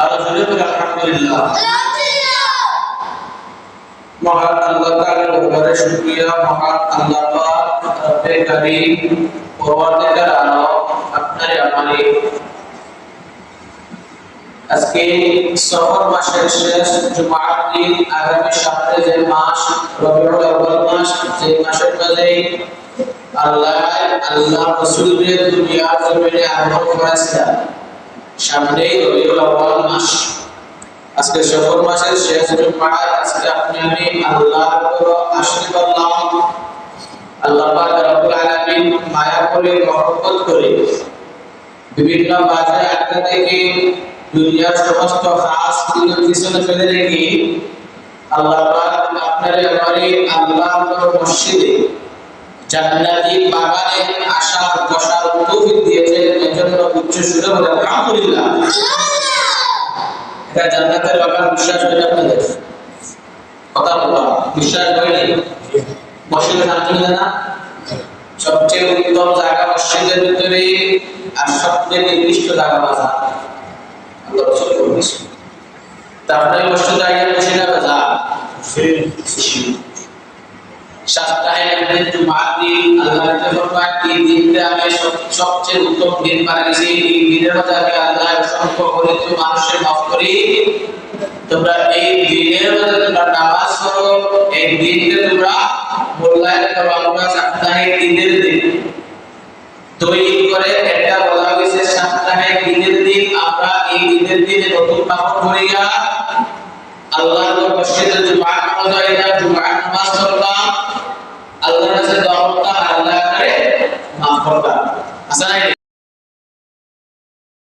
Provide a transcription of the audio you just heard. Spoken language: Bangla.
আলহামদুলিল্লাহ। মহান আল্লাহ তাআলার দরবারে শুকরিয়া। মহান আল্লাহ পাক রব্বে কারীম পরওয়ারদিগার আলম আপনারে আমারে আজকে সফর মাসের শেষ জুমার দিন আগামী সপ্তাহে যে মাস রবিউল আউয়াল মাস, যে মাসের মধ্যে আল্লাহ রাসূলের দুনিয়ার জমিনে আগমন করেছিলেন, সামনে রবিউল আউয়াল মাস। আজকে সফর মাসের শেষ জুমায় আজকে আপনি আমি আল্লাহর উপর আশীর্বাদ করলাম। আল্লাহ পাক রব্বুল আলামিন মায়া করে মহব্বত করে বিভিন্ন বাজে আড্ডা থেকে দুনিয়ার সমস্ত খাস কিছু পিছনে ফেলে রেখে আল্লাহ পাক আপনার আমারে আল্লাহর মসজিদে জান্নাতি বাগানে আসার বসার তৌফিক দিয়েছেন। এজন্য উচ্চ সুরে বলে আলহামদুলিল্লাহ। এটা জান্নাতের বাগান, বিশ্বাস করে আপনাদের কথা বলা বিশ্বাস করে মসজিদে থাকতে না, সবচেয়ে উত্তম জায়গা মসজিদের ভিতরে আর সবচেয়ে নির্দিষ্ট জায়গা বাজার। আল্লাহ রাসূল বলেছেন তারপরে মসজিদে আইয়া বসে না বাজার সপ্তাহে একদিন জুমার দিন আল্লাহর ফরমান এই দিনটা আমি সবচেয়ে উত্তম দিন বানিয়েছি। এই দিনের মধ্যে আমি আল্লাহ অসংখ্য করে তো মানুষের মাফ করি। তোমরা এই দিনের মধ্যে তোমরা নামাজ পড়ো, এই দিনকে তোমরা মূল্যায়ন করো। আমরা সপ্তাহে দিনের দিন তৈরি করে এটা বলা হয়েছে সপ্তাহে দিনের দিন। আমরা এই দিনের দিনে নতুন কাপড় পরিয়া আল্লাহর মসজিদে জুমার নামাজ পড়লাম, আল্লাহর কাছে দোয়া করলাম, আল্লাহ করে মাফ করলাম।